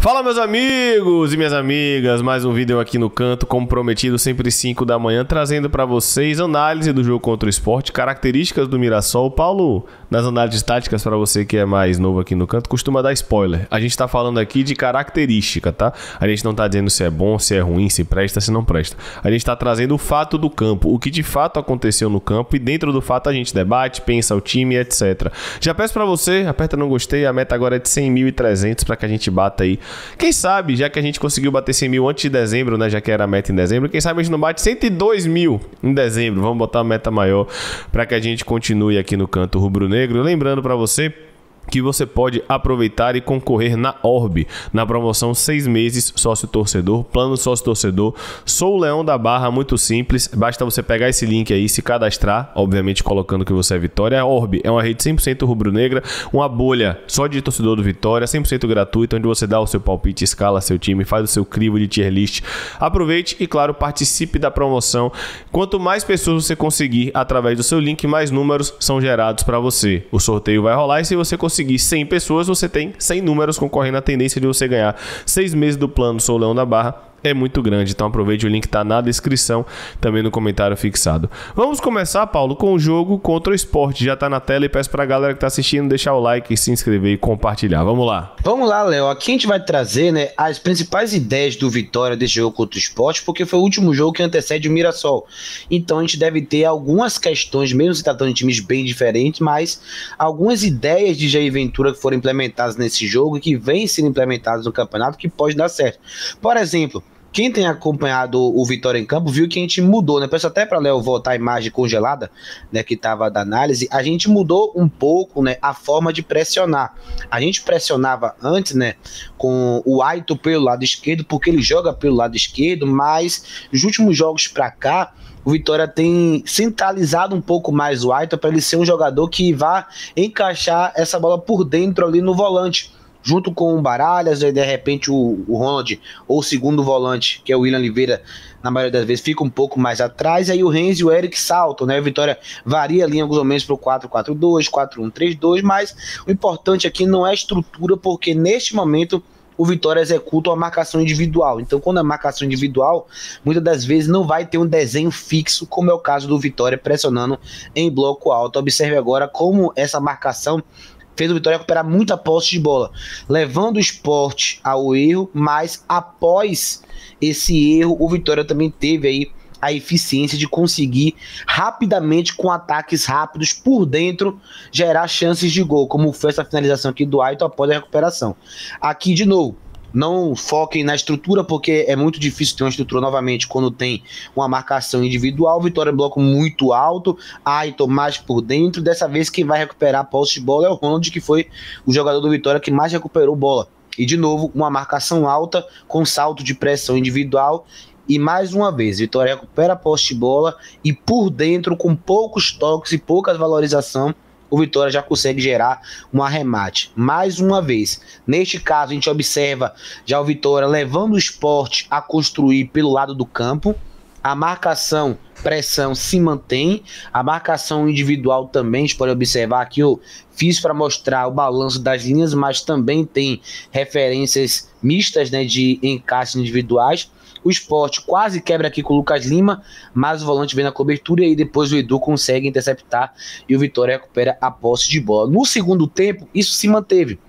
Fala, meus amigos e minhas amigas, mais um vídeo aqui no canto, como prometido, sempre 5 da manhã, trazendo para vocês análise do jogo contra o Sport, características do Mirassol. Paulo, nas análises táticas, para você que é mais novo aqui no canto, costuma dar spoiler. A gente tá falando aqui de característica, tá? A gente não tá dizendo se é bom, se é ruim, se presta, se não presta. A gente tá trazendo o fato do campo, o que de fato aconteceu no campo, e dentro do fato a gente debate, pensa o time, etc. Já peço para você, aperta no gostei, a meta agora é de 100.300 para que a gente bata aí. Quem sabe, já que a gente conseguiu bater 100 mil antes de dezembro, né? Já que era a meta em dezembro, quem sabe a gente não bate 102 mil em dezembro. Vamos botar uma meta maior para que a gente continue aqui no canto rubro-negro. Lembrando para você que você pode aproveitar e concorrer na Orbe, na promoção 6 meses sócio-torcedor, plano sócio-torcedor. Sou o Leão da Barra, muito simples, basta você pegar esse link aí, se cadastrar, obviamente colocando que você é Vitória. A Orbe é uma rede 100% rubro-negra, uma bolha só de torcedor do Vitória, 100% gratuita, onde você dá o seu palpite, escala seu time, faz o seu crivo de tier list. Aproveite e, claro, participe da promoção. Quanto mais pessoas você conseguir através do seu link, mais números são gerados para você. O sorteio vai rolar e se você conseguir 100 pessoas, você tem 100 números concorrendo à tendência de você ganhar 6 meses do plano Sou Leão da Barra. É muito grande, então aproveite, o link tá na descrição, também no comentário fixado. Vamos começar, Paulo, com o jogo contra o Sport. Já tá na tela e peço pra galera que tá assistindo deixar o like, se inscrever e compartilhar. Vamos lá. Vamos lá, Léo. Aqui a gente vai trazer, né, as principais ideias do Vitória desse jogo contra o Sport, porque foi o último jogo que antecede o Mirassol. Então a gente deve ter algumas questões, mesmo se tratando de times bem diferentes, mas algumas ideias de Jair Ventura que foram implementadas nesse jogo e que vêm sendo implementadas no campeonato que pode dar certo. Por exemplo, quem tem acompanhado o Vitória em campo viu que a gente mudou, né? Peço até para Léo voltar a imagem congelada, né, que estava da análise. A gente mudou um pouco, né, a forma de pressionar. A gente pressionava antes, né, com o Aito pelo lado esquerdo, porque ele joga pelo lado esquerdo, mas nos últimos jogos para cá, o Vitória tem centralizado um pouco mais o Aito para ele ser um jogador que vá encaixar essa bola por dentro ali no volante, junto com o Baralhas, aí de repente o Ronald, ou o segundo volante, que é o William Oliveira, na maioria das vezes fica um pouco mais atrás, aí o Renzi e o Eric saltam, né? A Vitória varia ali em alguns momentos para o 4-4-2, 4-1-3-2, mas o importante aqui não é a estrutura, porque neste momento o Vitória executa uma marcação individual. Então, quando é marcação individual, muitas das vezes não vai ter um desenho fixo, como é o caso do Vitória pressionando em bloco alto. Observe agora como essa marcação fez o Vitória recuperar muita posse de bola, levando o Sport ao erro, mas após esse erro, o Vitória também teve aí a eficiência de conseguir rapidamente, com ataques rápidos por dentro, gerar chances de gol, como foi essa finalização aqui do Aito após a recuperação. Aqui, de novo, não foquem na estrutura, porque é muito difícil ter uma estrutura novamente quando tem uma marcação individual. Vitória em bloco muito alto, Aito mais por dentro. Dessa vez quem vai recuperar a posse de bola é o Ronald, que foi o jogador do Vitória que mais recuperou bola. E de novo, uma marcação alta com salto de pressão individual. E mais uma vez, Vitória recupera a posse de bola e por dentro, com poucos toques e poucas valorização, o Vitória já consegue gerar um arremate. Mais uma vez, neste caso a gente observa já o Vitória levando o Sport a construir pelo lado do campo. A marcação, pressão se mantém, a marcação individual também, a gente pode observar aqui, eu fiz para mostrar o balanço das linhas, mas também tem referências mistas, né, de encaixes individuais. O Sport quase quebra aqui com o Lucas Lima, mas o volante vem na cobertura e aí depois o Edu consegue interceptar e o Vitória recupera a posse de bola. No segundo tempo, isso se manteve,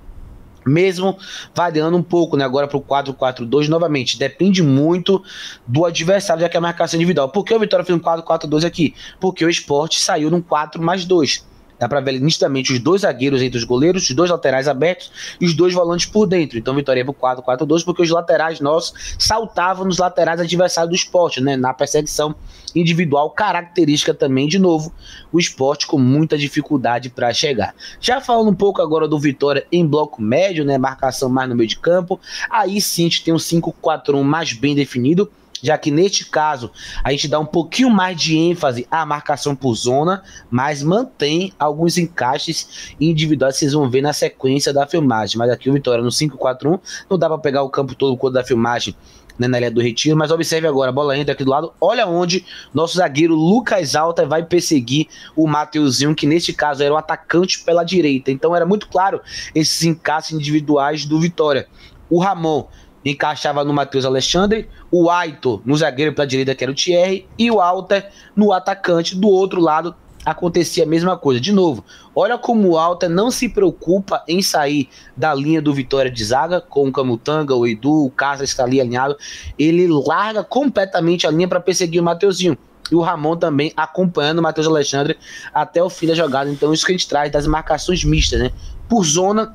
mesmo variando um pouco, né, agora para o 4-4-2, novamente, depende muito do adversário, já que é a marcação individual. Por que o Vitória fez um 4-4-2 aqui? Porque o Sport saiu num 4+2. Dá pra ver nitidamente os dois zagueiros entre os goleiros, os dois laterais abertos e os dois volantes por dentro. Então Vitória ia pro 4-4-2 porque os laterais nossos saltavam nos laterais adversários do Sport, né? Na perseguição individual, característica também, de novo, o Sport com muita dificuldade para chegar. Já falando um pouco agora do Vitória em bloco médio, né? Marcação mais no meio de campo. Aí sim a gente tem um 5-4-1 mais bem definido, já que neste caso a gente dá um pouquinho mais de ênfase à marcação por zona, mas mantém alguns encaixes individuais que vocês vão ver na sequência da filmagem. Mas aqui o Vitória no 5-4-1, não dá para pegar o campo todo quando da filmagem, né, na linha do retiro, mas observe agora, a bola entra aqui do lado, olha onde nosso zagueiro Lucas Alta vai perseguir o Mateuzinho, que neste caso era o atacante pela direita. Então era muito claro esses encaixes individuais do Vitória. o Ramon encaixava no Matheus Alexandre, o Aitor no zagueiro pela direita, que era o Thierry, e o Walter no atacante. Do outro lado acontecia a mesma coisa. De novo, olha como o Walter não se preocupa em sair da linha do Vitória de zaga, com o Camutanga, o Edu, o Cáceres está ali alinhado. Ele larga completamente a linha para perseguir o Mateuzinho. E o Ramon também acompanhando o Matheus Alexandre até o fim da jogada. Então isso que a gente traz das marcações mistas, né? Por zona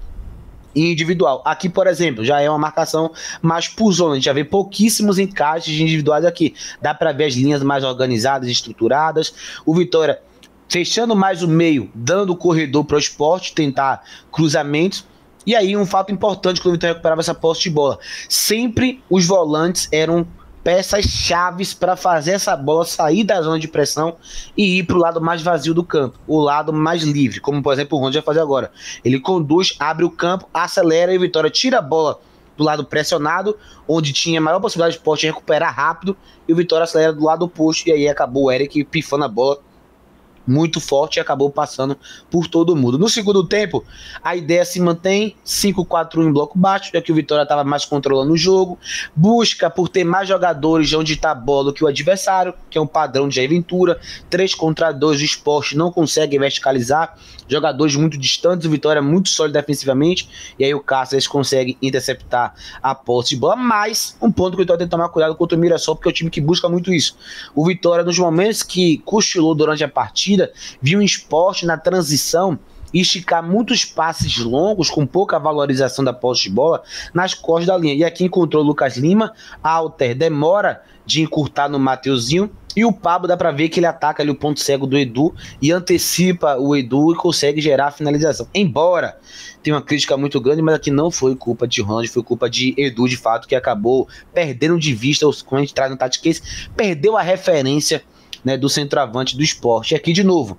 e individual. Aqui, por exemplo, já é uma marcação mais por zona. A gente já vê pouquíssimos encaixes individuais aqui. Dá para ver as linhas mais organizadas, estruturadas. O Vitória fechando mais o meio, dando o corredor para o Sport, tentar cruzamentos. E aí um fato importante quando o Vitória recuperava essa posse de bola. Sempre os volantes eram peças chaves para fazer essa bola sair da zona de pressão e ir para o lado mais vazio do campo, o lado mais livre, como por exemplo o Ronald vai fazer agora. Ele conduz, abre o campo, acelera e o Vitória tira a bola do lado pressionado, onde tinha maior possibilidade de Sport recuperar rápido, e o Vitória acelera do lado oposto, e aí acabou o Eric pifando a bola muito forte e acabou passando por todo mundo. No segundo tempo, a ideia se mantém, 5-4-1 em bloco baixo, já que o Vitória estava mais controlando o jogo, busca por ter mais jogadores onde está a bola que o adversário, que é um padrão de Jair Ventura, 3 contra 2, o Sport não consegue verticalizar, jogadores muito distantes, o Vitória é muito sólido defensivamente, e aí o Cáceres consegue interceptar a posse de bola, mas um ponto que o Vitória tem que tomar cuidado contra o Mirassol, porque é o time que busca muito isso. O Vitória, nos momentos que cochilou durante a partida, viu um Sport na transição esticar muitos passes longos com pouca valorização da posse de bola nas costas da linha. E aqui encontrou o Lucas Lima, Alter demora de encurtar no Mateuzinho, e o Pablo dá pra ver que ele ataca ali o ponto cego do Edu e antecipa o Edu e consegue gerar a finalização. Embora tenha uma crítica muito grande, mas aqui não foi culpa de Ronald, foi culpa de Edu de fato, que acabou perdendo de vista, quando a gente traz no Tactics, perdeu a referência, né, do centroavante do Sport. E aqui de novo,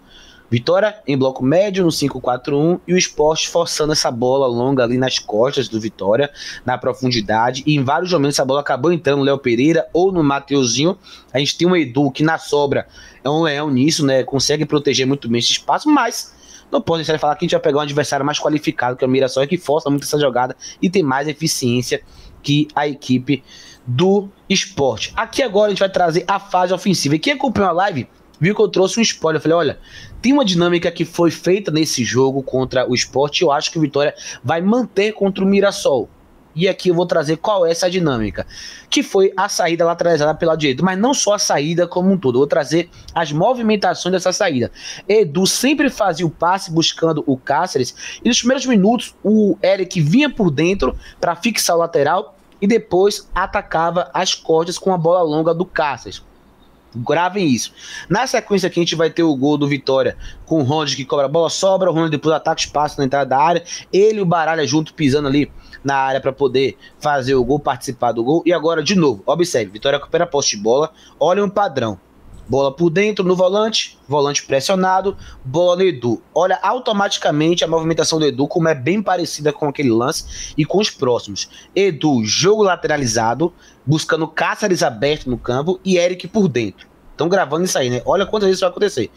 Vitória em bloco médio no 5-4-1 e o Sport forçando essa bola longa ali nas costas do Vitória, na profundidade, e em vários momentos essa bola acabou entrando no Léo Pereira ou no Mateuzinho. A gente tem um Edu que na sobra é um leão nisso, né, consegue proteger muito bem esse espaço, mas não pode deixar de falar que a gente vai pegar um adversário mais qualificado, que é o Mirassol, que força muito essa jogada e tem mais eficiência que a equipe do Sport. Aqui agora a gente vai trazer a fase ofensiva. E quem acompanhou a live viu que eu trouxe um spoiler. Eu falei, olha, tem uma dinâmica que foi feita nesse jogo contra o Sport e eu acho que o Vitória vai manter contra o Mirassol. E aqui eu vou trazer qual é essa dinâmica, que foi a saída lateralizada pela direita, mas não só a saída como um todo, eu vou trazer as movimentações dessa saída. Edu sempre fazia o passe buscando o Cáceres, e nos primeiros minutos o Eric vinha por dentro para fixar o lateral e depois atacava as costas com a bola longa do Cáceres. Gravem isso. Na sequência aqui a gente vai ter o gol do Vitória com o Ronald que cobra a bola, sobra, o Ronald depois ataca o espaço na entrada da área, ele e o Baralha junto pisando ali na área para poder fazer o gol, participar do gol. E agora de novo, observe, Vitória recupera a posse de bola, olha um padrão, bola por dentro no volante, volante pressionado, bola no Edu. Olha automaticamente a movimentação do Edu, como é bem parecida com aquele lance e com os próximos. Edu, jogo lateralizado, buscando Cáceres aberto no campo e Eric por dentro. Estão gravando isso aí, né? Olha quantas vezes isso vai acontecer.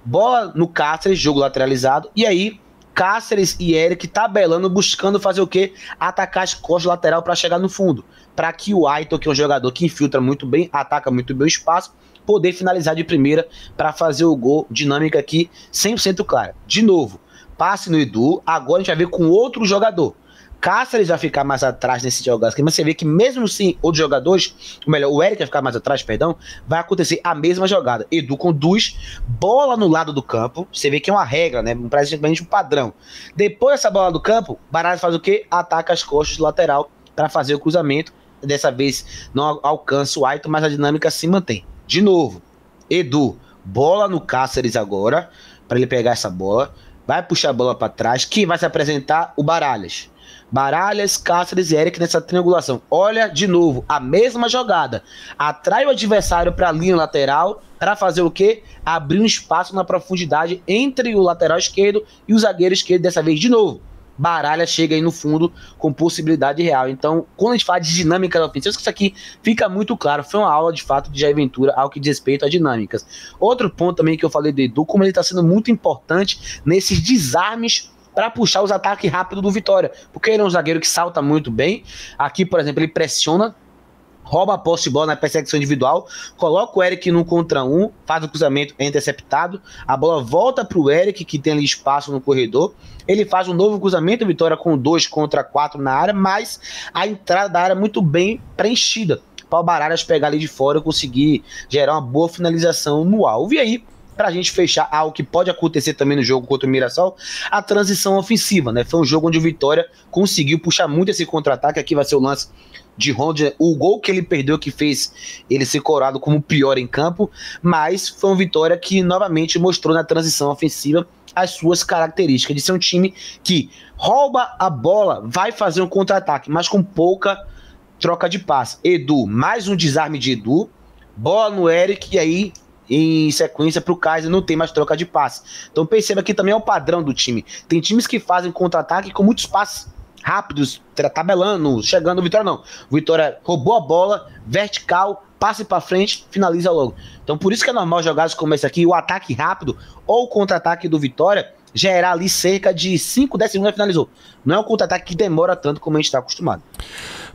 Bola no Cáceres, jogo lateralizado, e aí Cáceres e Eric tabelando, buscando fazer o quê? Atacar as costas lateral para chegar no fundo. Para que o Aitor, que é um jogador que infiltra muito bem, ataca muito bem o espaço, poder finalizar de primeira para fazer o gol. Dinâmica aqui 100% clara. De novo, passe no Edu, agora a gente vai ver com outro jogador. Cáceres vai ficar mais atrás nesse jogado, mas você vê que mesmo sem outros jogadores, ou melhor, o Eric vai ficar mais atrás, perdão, vai acontecer a mesma jogada. Edu conduz, bola no lado do campo, você vê que é uma regra, né, praticamente um padrão. Depois dessa bola do campo, Baralho faz o quê? Ataca as costas do lateral para fazer o cruzamento. Dessa vez não alcança o Aitor, mas a dinâmica se mantém. De novo, Edu, bola no Cáceres agora, para ele pegar essa bola, vai puxar a bola para trás, quem vai se apresentar? O Baralhas. Baralhas, Cáceres e Eric nessa triangulação. Olha de novo, a mesma jogada. Atrai o adversário para a linha lateral para fazer o quê? Abrir um espaço na profundidade entre o lateral esquerdo e o zagueiro esquerdo. Dessa vez de novo, Baralha chega aí no fundo com possibilidade real. Então, quando a gente fala de dinâmica da ofensiva, isso aqui fica muito claro. Foi uma aula de fato de Jair Ventura ao que diz respeito a dinâmicas. Outro ponto também que eu falei do Edu, como ele está sendo muito importante nesses desarmes para puxar os ataques rápidos do Vitória, porque ele é um zagueiro que salta muito bem. Aqui, por exemplo, ele pressiona, rouba a posse de bola na perseguição individual, coloca o Eric no contra um, faz o cruzamento, é interceptado, a bola volta para o Eric, que tem ali espaço no corredor, ele faz um novo cruzamento, Vitória com 2 contra 4 na área, mas a entrada da área é muito bem preenchida, para o Bararas pegar ali de fora e conseguir gerar uma boa finalização no alvo. E aí, pra gente fechar algo que pode acontecer também no jogo contra o Mirassol, a transição ofensiva, né? Foi um jogo onde o Vitória conseguiu puxar muito esse contra-ataque. Aqui vai ser o lance de Ronald, o gol que ele perdeu, que fez ele ser coroado como o pior em campo, mas foi uma Vitória que novamente mostrou na transição ofensiva as suas características, de ser um time que rouba a bola, vai fazer um contra-ataque, mas com pouca troca de passe. Edu, mais um desarme de Edu, bola no Eric, e aí em sequência para o Kaiser não tem mais troca de passe. Então perceba que também é o padrão do time. Tem times que fazem contra-ataque com muitos passes rápidos, tabelando, chegando. O Vitória não. O Vitória roubou a bola, vertical, passe para frente, finaliza logo. Então por isso que é normal jogadas como esse aqui, o ataque rápido ou o contra-ataque do Vitória gerar ali cerca de 5, 10 segundos e finalizou. Não é um contra-ataque que demora tanto como a gente está acostumado.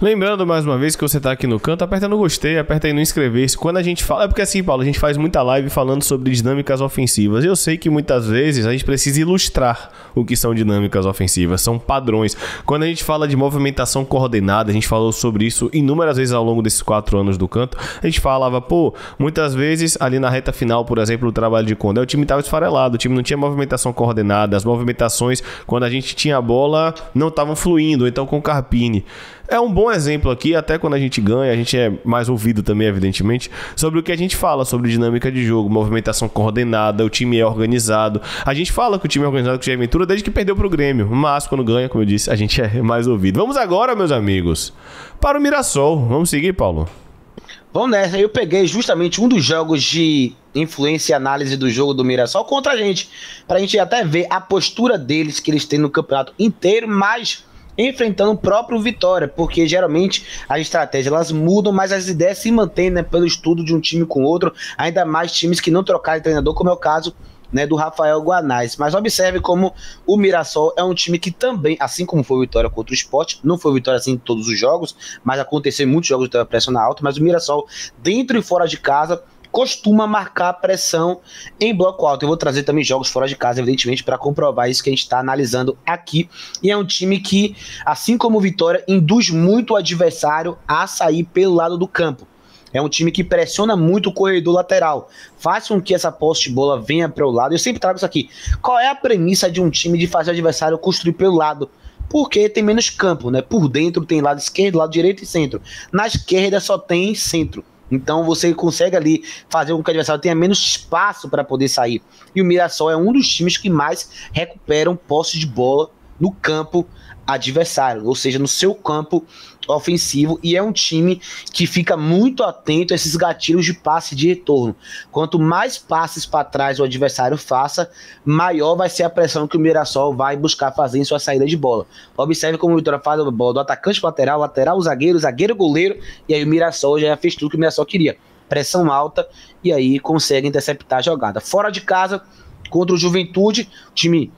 Lembrando mais uma vez que você tá aqui no canto, aperta no gostei, aperta aí no inscrever-se. Quando a gente fala, é porque assim, Paulo, a gente faz muita live falando sobre dinâmicas ofensivas. Eu sei que muitas vezes a gente precisa ilustrar o que são dinâmicas ofensivas, são padrões. Quando a gente fala de movimentação coordenada, a gente falou sobre isso inúmeras vezes ao longo desses 4 anos do canto. A gente falava, pô, muitas vezes ali na reta final, por exemplo, do trabalho de Condé, o time tava esfarelado, o time não tinha movimentação coordenada, as movimentações, quando a gente tinha a bola, não estavam fluindo, então com o Carpini. É um bom exemplo aqui, até quando a gente ganha, a gente é mais ouvido também, evidentemente, sobre o que a gente fala, sobre dinâmica de jogo, movimentação coordenada, o time é organizado. A gente fala que o time é organizado com o Jair Ventura desde que perdeu pro Grêmio, mas quando ganha, como eu disse, a gente é mais ouvido. Vamos agora, meus amigos, para o Mirassol. Vamos seguir, Paulo? Vamos nessa, eu peguei justamente um dos jogos de influência e análise do jogo do Mirassol contra a gente, pra gente até ver a postura deles que eles têm no campeonato inteiro, mas enfrentando o próprio Vitória, porque geralmente as estratégias elas mudam, mas as ideias se mantêm, né, pelo estudo de um time com outro, ainda mais times que não trocaram de treinador, como é o caso, né, do Rafael Guanais. Mas observe como o Mirassol é um time que também, assim como foi o Vitória contra o Sport, não foi o Vitória assim em todos os jogos, mas aconteceu em muitos jogos de pressão alta, mas o Mirassol, dentro e fora de casa, costuma marcar pressão em bloco alto. Eu vou trazer também jogos fora de casa, evidentemente, para comprovar isso que a gente está analisando aqui. E é um time que, assim como o Vitória, induz muito o adversário a sair pelo lado do campo. É um time que pressiona muito o corredor lateral, faz com que essa posse de bola venha para o lado. Eu sempre trago isso aqui. Qual é a premissa de um time de fazer o adversário construir pelo lado? Porque tem menos campo, né? Por dentro tem lado esquerdo, lado direito e centro. Na esquerda só tem centro. Então você consegue ali fazer com que o adversário tenha menos espaço para poder sair. E o Mirassol é um dos times que mais recuperam posse de bola no campo adversário, ou seja, no seu campo ofensivo, e é um time que fica muito atento a esses gatilhos de passe de retorno. Quanto mais passes para trás o adversário faça, maior vai ser a pressão que o Mirassol vai buscar fazer em sua saída de bola. Observe como o Vitória faz a bola do atacante para lateral, lateral, zagueiro, zagueiro, goleiro, e aí o Mirassol já fez tudo que o Mirassol queria. Pressão alta, e aí consegue interceptar a jogada. Fora de casa, contra o Juventude, o time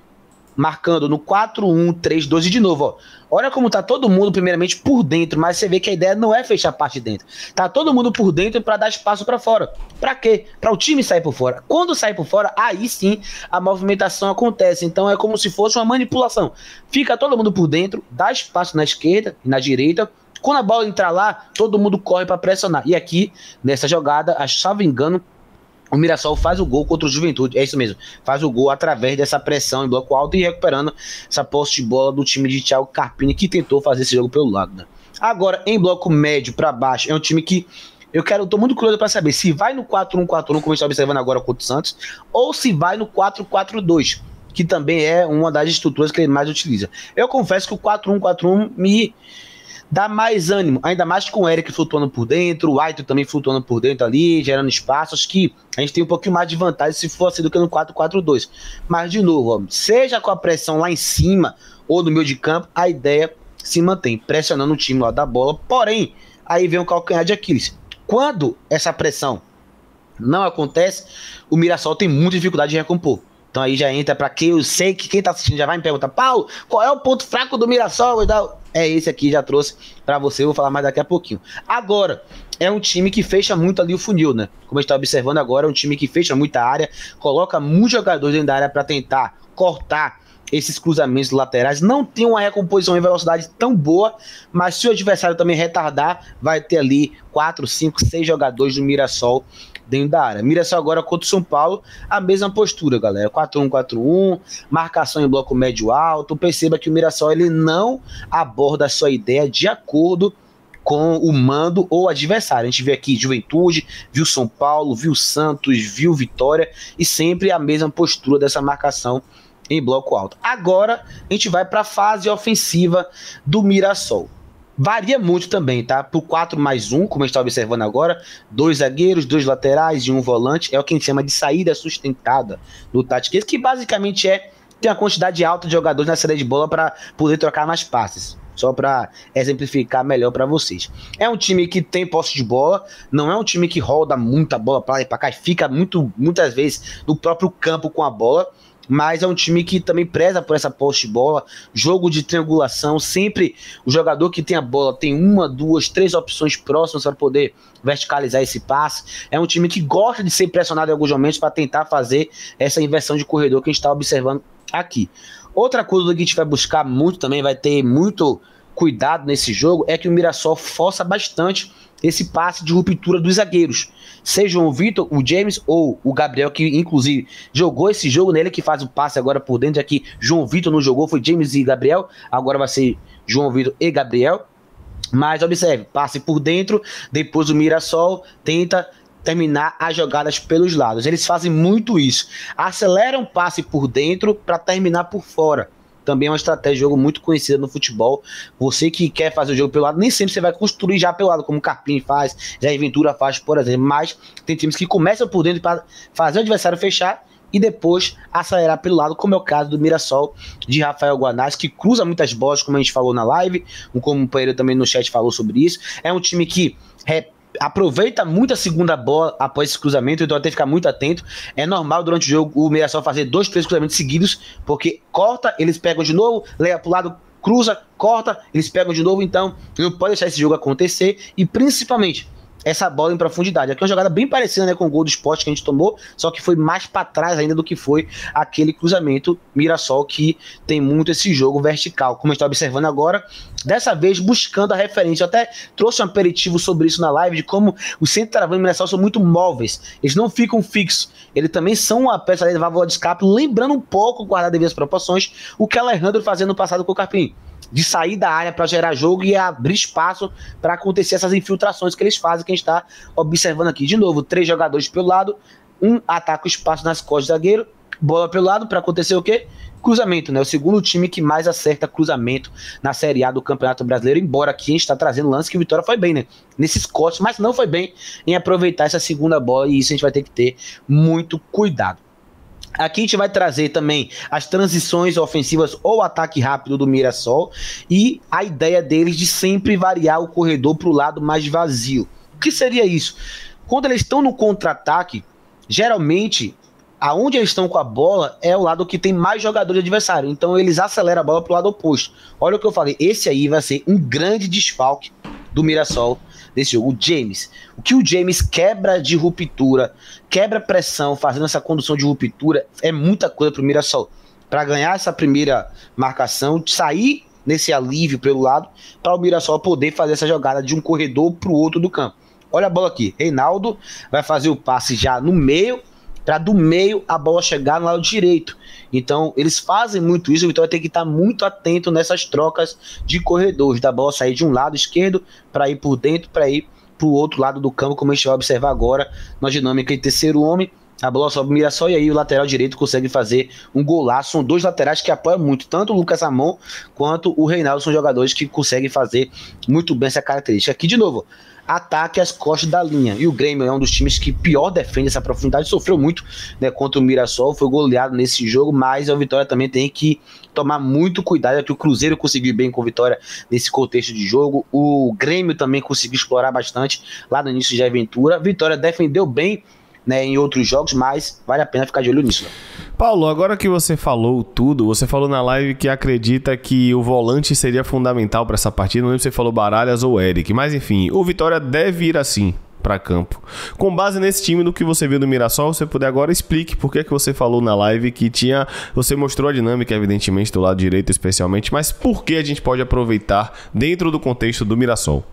marcando no 4-1-3-2 e de novo, ó. Olha como tá todo mundo primeiramente por dentro, mas você vê que a ideia não é fechar a parte de dentro. Tá todo mundo por dentro para dar espaço para fora. Para quê? Para o time sair por fora. Quando sair por fora, aí sim a movimentação acontece. Então é como se fosse uma manipulação. Fica todo mundo por dentro, dá espaço na esquerda e na direita. Quando a bola entrar lá, todo mundo corre para pressionar. E aqui, nessa jogada, acho, salvo engano, o Mirassol faz o gol contra o Juventude, é isso mesmo, faz o gol através dessa pressão em bloco alto e recuperando essa posse de bola do time de Thiago Carpini, que tentou fazer esse jogo pelo lado, né? Agora, em bloco médio para baixo, é um time que tô muito curioso para saber se vai no 4-1-4-1, como a gente está observando agora contra o Santos, ou se vai no 4-4-2, que também é uma das estruturas que ele mais utiliza. Eu confesso que o 4-1-4-1 me dá mais ânimo, ainda mais com o Eric flutuando por dentro, o Aito também flutuando por dentro ali, gerando espaços, que a gente tem um pouquinho mais de vantagem se for assim do que no 4-4-2. Mas, de novo, ó, seja com a pressão lá em cima ou no meio de campo, a ideia se mantém, pressionando o time lá da bola. Porém, aí vem o calcanhar de Aquiles. Quando essa pressão não acontece, o Mirassol tem muita dificuldade de recompor. Então aí já entra para quem eu sei que quem tá assistindo já vai me perguntar, Paulo, qual é o ponto fraco do Mirassol e tal? É esse aqui, já trouxe para você, eu vou falar mais daqui a pouquinho. Agora, é um time que fecha muito ali o funil, né? Como a gente tá observando agora, é um time que fecha muita área, coloca muitos jogadores dentro da área para tentar cortar esses cruzamentos laterais. Não tem uma recomposição em velocidade tão boa, mas se o adversário também retardar, vai ter ali 4, 5, 6 jogadores do Mirassol dentro da área. Mirassol agora contra o São Paulo, a mesma postura, galera. 4-1-4-1, marcação em bloco médio-alto. Perceba que o Mirassol ele não aborda a sua ideia de acordo com o mando ou adversário. A gente vê aqui Juventude, viu São Paulo, viu Santos, viu Vitória, e sempre a mesma postura dessa marcação em bloco alto. Agora a gente vai para a fase ofensiva do Mirassol. Varia muito também, tá? Pro 4+1, como a gente está observando agora, 2 zagueiros, 2 laterais e 1 volante, é o que a gente chama de saída sustentada no tático, que basicamente tem uma quantidade alta de jogadores na saída de bola para poder trocar mais passes. Só para exemplificar melhor para vocês. É um time que tem posse de bola, não é um time que roda muita bola para lá e para cá e fica muitas vezes no próprio campo com a bola, mas é um time que também preza por essa posse de bola, jogo de triangulação, sempre o jogador que tem a bola tem 1, 2, 3 opções próximas para poder verticalizar esse passe. É um time que gosta de ser pressionado em alguns momentos para tentar fazer essa inversão de corredor que a gente está observando aqui. Outra coisa que a gente vai buscar muito também, vai ter muito cuidado nesse jogo, é que o Mirassol força bastante esse passe de ruptura dos zagueiros. Seja o Vitor, o James ou o Gabriel, que inclusive jogou esse jogo, nele que faz o passe agora por dentro. Aqui João Vitor não jogou, foi James e Gabriel, agora vai ser João Vitor e Gabriel. Mas observe, passe por dentro, depois o Mirassol tenta terminar as jogadas pelos lados. Eles fazem muito isso, aceleram o passe por dentro para terminar por fora. Também é uma estratégia de jogo muito conhecida no futebol. Você que quer fazer o jogo pelo lado, nem sempre você vai construir já pelo lado, como o Carpini faz, Jair Ventura faz, por exemplo. Mas tem times que começam por dentro para fazer o adversário fechar e depois acelerar pelo lado, como é o caso do Mirassol de Rafael Guanais, que cruza muitas bolas, como a gente falou na live. Um companheiro também no chat falou sobre isso. É um time que aproveita muito a segunda bola após esse cruzamento, então tem que ficar muito atento. É normal durante o jogo o Mirassol fazer 2, 3 cruzamentos seguidos, porque corta, eles pegam de novo, leva pro lado, cruza, corta, eles pegam de novo, então não pode deixar esse jogo acontecer, e principalmente essa bola em profundidade. Aqui é uma jogada bem parecida, né, com o gol do Sport que a gente tomou, só que foi mais para trás ainda do que foi aquele cruzamento Mirassol, que tem muito esse jogo vertical, como a gente está observando agora, dessa vez buscando a referência. Eu até trouxe um aperitivo sobre isso na live, de como os centroavantes do Mirassol são muito móveis, eles não ficam fixos, eles também são uma peça de válvula de escape, lembrando um pouco, guardar devidas proporções, o que Alejandro fazia no passado com o Carpini, de sair da área para gerar jogo e abrir espaço para acontecer essas infiltrações que eles fazem, que a gente está observando aqui. De novo, 3 jogadores pelo lado, um ataca o espaço nas costas do zagueiro, bola pelo lado para acontecer o quê? Cruzamento, né? O segundo time que mais acerta cruzamento na Série A do Campeonato Brasileiro, embora aqui a gente está trazendo lance que o Vitória foi bem, né? Nesses cortes, mas não foi bem em aproveitar essa segunda bola, e isso a gente vai ter que ter muito cuidado. Aqui a gente vai trazer também as transições ofensivas ou ataque rápido do Mirassol e a ideia deles de sempre variar o corredor para o lado mais vazio. O que seria isso? Quando eles estão no contra-ataque, geralmente aonde eles estão com a bola é o lado que tem mais jogadores adversários. Então eles aceleram a bola para o lado oposto. Olha o que eu falei, esse aí vai ser um grande desfalque do Mirassol desse jogo, o James. O que o James quebra de ruptura, quebra pressão, fazendo essa condução de ruptura, é muita coisa pro Mirassol. Para ganhar essa primeira marcação, sair nesse alívio pelo lado, para o Mirassol poder fazer essa jogada de um corredor pro outro do campo. Olha a bola aqui, Reinaldo vai fazer o passe já no meio, para do meio a bola chegar no lado direito. Então eles fazem muito isso, o Vitória tem que estar muito atento nessas trocas de corredores, da bola sair de um lado esquerdo para ir por dentro, para ir para o outro lado do campo, como a gente vai observar agora na dinâmica de terceiro homem. A bola sobe o Mirassol e aí o lateral direito consegue fazer um golaço. São 2 laterais que apoiam muito, tanto o Lucas Ramon quanto o Reinaldo, são jogadores que conseguem fazer muito bem essa característica. Aqui de novo, ataque às costas da linha, e o Grêmio é um dos times que pior defende essa profundidade, sofreu muito, né, contra o Mirassol, foi goleado nesse jogo, mas a Vitória também tem que tomar muito cuidado, é que o Cruzeiro conseguiu bem com a Vitória nesse contexto de jogo, o Grêmio também conseguiu explorar bastante lá no início de Aventura. Vitória defendeu bem né, em outros jogos, mas vale a pena ficar de olho nisso. Paulo, agora que você falou tudo, você falou na live que acredita que o volante seria fundamental para essa partida. Não lembro se você falou Baralhas ou Eric, mas enfim, o Vitória deve ir assim para campo. Com base nesse time, do que você viu do Mirassol, você puder agora, explique por que você falou na live que tinha... Você mostrou a dinâmica, evidentemente, do lado direito especialmente, mas por que a gente pode aproveitar dentro do contexto do Mirassol?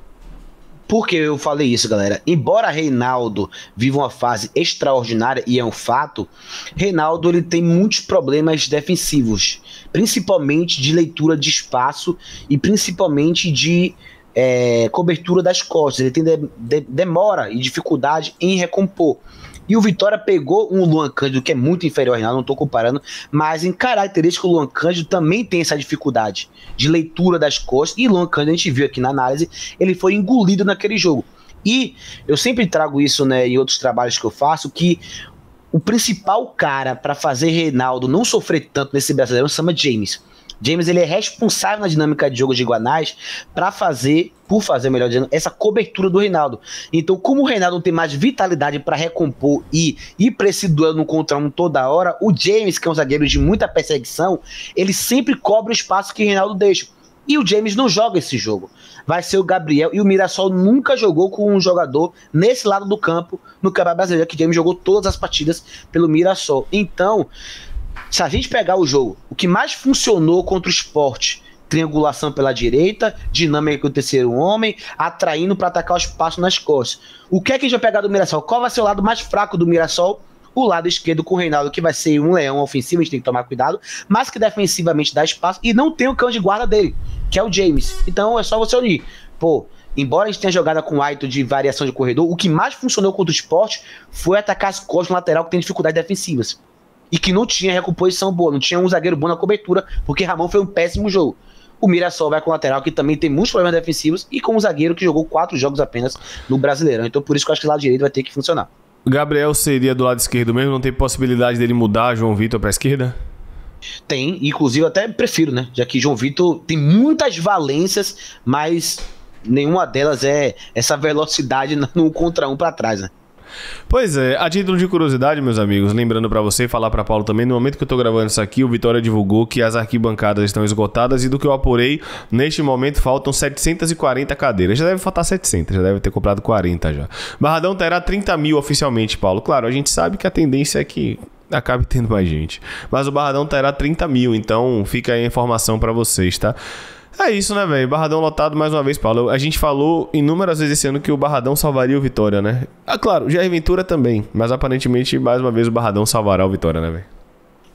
Por que eu falei isso, galera? Embora Reinaldo viva uma fase extraordinária, e é um fato, Reinaldo ele tem muitos problemas defensivos, principalmente de leitura de espaço e principalmente de cobertura das costas. Ele tem demora e dificuldade em recompor. E o Vitória pegou um Luan Cândido que é muito inferior ao Reinaldo, não estou comparando, mas em característica o Luan Cândido também tem essa dificuldade de leitura das costas, e Luan Cândido, a gente viu aqui na análise, ele foi engolido naquele jogo. E eu sempre trago isso, né, em outros trabalhos que eu faço, que o principal cara para fazer Reinaldo não sofrer tanto nesse brasileiro se chama James. James ele é responsável na dinâmica de jogo de Guanás por fazer, melhor dizendo, essa cobertura do Reinaldo. Então, como o Reinaldo não tem mais vitalidade para recompor e ir para esse duelo no contra um toda hora, o James, que é um zagueiro de muita perseguição, ele sempre cobre o espaço que o Reinaldo deixa. E o James não joga esse jogo. Vai ser o Gabriel, e o Mirassol nunca jogou com um jogador nesse lado do campo no Campeonato Brasileiro, que o James jogou todas as partidas pelo Mirassol. Então, se a gente pegar o jogo, o que mais funcionou contra o Sport, triangulação pela direita, dinâmica com o terceiro homem, atraindo para atacar o espaço nas costas. O que é que a gente vai pegar do Mirassol? Qual vai ser o lado mais fraco do Mirassol? O lado esquerdo com o Reinaldo, que vai ser um leão ofensivo, a gente tem que tomar cuidado, mas que defensivamente dá espaço, e não tem o cão de guarda dele, que é o James. Então é só você unir. Pô, embora a gente tenha jogado com o Aito de variação de corredor, o que mais funcionou contra o Sport foi atacar as costas no lateral, que tem dificuldades defensivas. E que não tinha recomposição boa, não tinha um zagueiro bom na cobertura, porque Ramon foi um péssimo jogo. O Mirassol vai com o lateral, que também tem muitos problemas defensivos, e com um zagueiro que jogou 4 jogos apenas no Brasileirão. Então por isso que eu acho que o lado direito vai ter que funcionar. Gabriel seria do lado esquerdo mesmo? Não tem possibilidade dele mudar João Vitor para a esquerda? Tem, inclusive eu até prefiro, né? Já que João Vitor tem muitas valências, mas nenhuma delas é essa velocidade no contra um para trás, né? Pois é, a título de curiosidade, meus amigos, lembrando pra você e falar pra Paulo também, no momento que eu tô gravando isso aqui, o Vitória divulgou que as arquibancadas estão esgotadas, e do que eu apurei, neste momento faltam 740 cadeiras. Já deve faltar 700, já deve ter comprado 40 já. Barradão terá 30 mil oficialmente, Paulo. Claro, a gente sabe que a tendência é que acabe tendo mais gente, mas o Barradão terá 30 mil, então fica aí a informação pra vocês, tá? É isso, né, velho? Barradão lotado mais uma vez, Paulo. A gente falou inúmeras vezes esse ano que o Barradão salvaria o Vitória, né? Ah, claro, Jair Ventura também, mas aparentemente, mais uma vez, o Barradão salvará o Vitória, né, velho?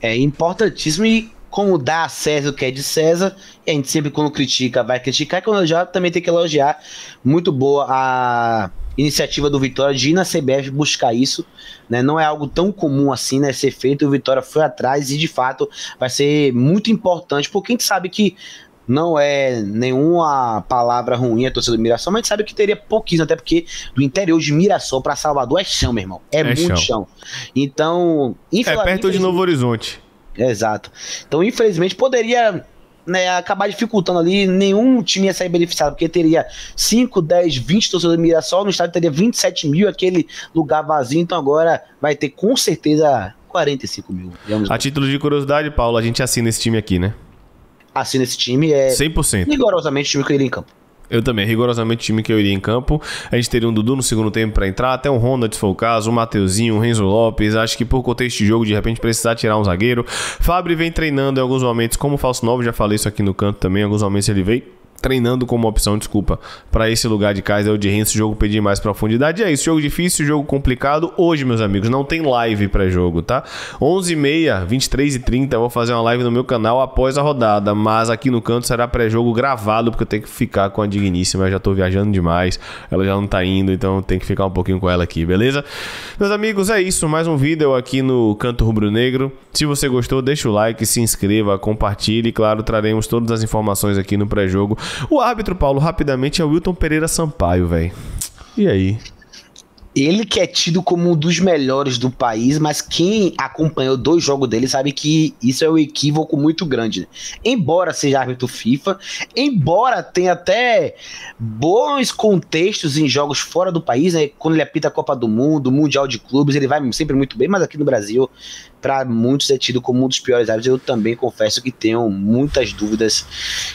É importantíssimo, e como dá a César o que é de César, e a gente sempre, quando critica, vai criticar, e quando elogiar, também tem que elogiar. Muito boa a iniciativa do Vitória de ir na CBF buscar isso, né? Não é algo tão comum assim, né, ser feito. O Vitória foi atrás e, de fato, vai ser muito importante, porque a gente sabe que não é nenhuma palavra ruim a torcida do Mirassol, mas a gente sabe que teria pouquíssimo, até porque do interior de Mirassol para Salvador é chão, meu irmão. É muito chão. Então, infelizmente, é perto de Novo Horizonte. Exato. Então, infelizmente, poderia, né, acabar dificultando ali. Nenhum time ia sair beneficiado, porque teria 5, 10, 20 torcedores do Mirassol, no estádio teria 27 mil, aquele lugar vazio. Então agora vai ter com certeza 45 mil. A título de curiosidade, Paulo, a gente assina esse time aqui, né? Assina esse time, é 100%. Rigorosamente o time que eu iria em campo. Eu também, rigorosamente o time que eu iria em campo. A gente teria um Dudu no segundo tempo pra entrar, até um Honda, se for o caso, um Mateuzinho, um Renzo Lopes. Acho que por contexto de jogo, de repente precisar tirar um zagueiro. Fabri vem treinando em alguns momentos como falso 9, já falei isso aqui no canto também, em alguns momentos ele veio treinando como opção, desculpa, para esse lugar de Kaiser de Renzo, o jogo pedir mais profundidade. É isso, jogo difícil, jogo complicado. Hoje, meus amigos, não tem live pré-jogo, tá? 11h30, 23h30, eu vou fazer uma live no meu canal após a rodada, mas aqui no canto será pré-jogo gravado, porque eu tenho que ficar com a digníssima, eu já tô viajando demais, ela já não tá indo, então tem que ficar um pouquinho com ela aqui, beleza? Meus amigos, é isso, mais um vídeo aqui no Canto Rubro Negro. Se você gostou, deixa o like, se inscreva, compartilhe, e claro, traremos todas as informações aqui no pré-jogo. O árbitro, Paulo, rapidamente, é o Wilton Pereira Sampaio, velho. E aí? Ele que é tido como um dos melhores do país, mas quem acompanhou 2 jogos dele sabe que isso é um equívoco muito grande, né? Embora seja árbitro FIFA, embora tenha até bons contextos em jogos fora do país, né? Quando ele apita a Copa do Mundo, Mundial de Clubes, ele vai sempre muito bem, mas aqui no Brasil, para muitos é tido como um dos piores árbitros. Eu também confesso que tenho muitas dúvidas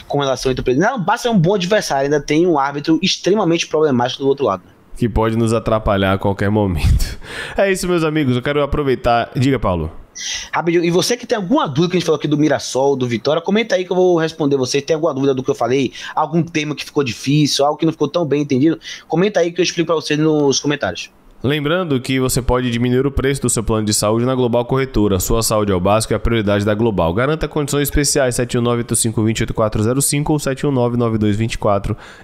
com relação ao interpretação. Não basta ser um bom adversário, ainda tem um árbitro extremamente problemático do outro lado. Que pode nos atrapalhar a qualquer momento. É isso, meus amigos. Eu quero aproveitar. Diga, Paulo. Rapidinho, e você que tem alguma dúvida que a gente falou aqui do Mirassol, do Vitória, comenta aí que eu vou responder você. Tem alguma dúvida do que eu falei? Algum tema que ficou difícil, algo que não ficou tão bem entendido? Comenta aí que eu explico pra você nos comentários. Lembrando que você pode diminuir o preço do seu plano de saúde na Global Corretora. Sua saúde é o básico e a prioridade da Global. Garanta condições especiais 719-8520-8405 ou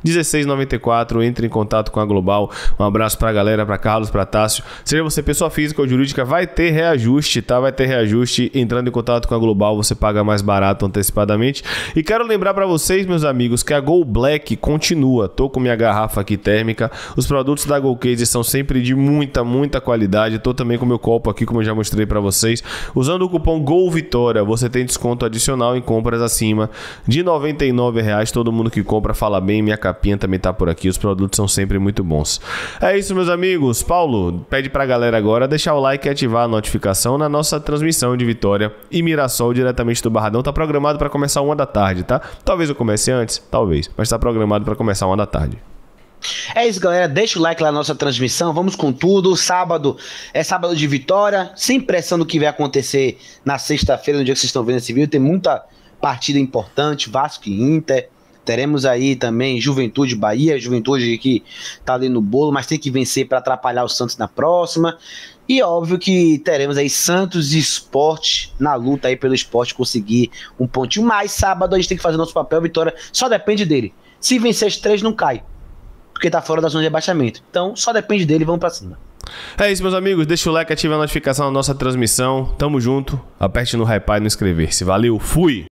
719-9224-1694. Entre em contato com a Global. Um abraço pra galera, pra Carlos, pra Tássio. Seja você pessoa física ou jurídica, vai ter reajuste, tá? Vai ter reajuste. Entrando em contato com a Global, você paga mais barato antecipadamente. E quero lembrar pra vocês, meus amigos, que a Gol Black continua. Tô com minha garrafa aqui térmica. Os produtos da Gol Case são sempre de muita qualidade. Tô também com meu copo aqui, como eu já mostrei pra vocês. Usando o cupom GOLVITORIA, você tem desconto adicional em compras acima de R$ 99. Todo mundo que compra fala bem. Minha capinha também tá por aqui. Os produtos são sempre muito bons. É isso, meus amigos. Paulo, pede pra galera agora deixar o like e ativar a notificação na nossa transmissão de Vitória e Mirassol diretamente do Barradão. Tá programado pra começar 1 da tarde, tá? Talvez eu comece antes, talvez, mas tá programado pra começar 1 da tarde. É isso, galera. Deixa o like lá na nossa transmissão. Vamos com tudo. Sábado é sábado de vitória. Sem pressão do que vai acontecer na sexta-feira, no dia que vocês estão vendo esse vídeo. Tem muita partida importante. Vasco e Inter. Teremos aí também Juventude Bahia. Juventude que tá ali no bolo, mas tem que vencer para atrapalhar o Santos na próxima. E óbvio que teremos aí Santos e Sport na luta aí pelo Sport conseguir um pontinho. Mas sábado a gente tem que fazer nosso papel. Vitória só depende dele. Se vencer as 3, não cai, porque tá fora da zona de rebaixamento. Então, só depende dele, vamos pra cima. É isso, meus amigos. Deixa o like, ativa a notificação na nossa transmissão. Tamo junto. Aperte no hype e no inscrever-se. Valeu, fui!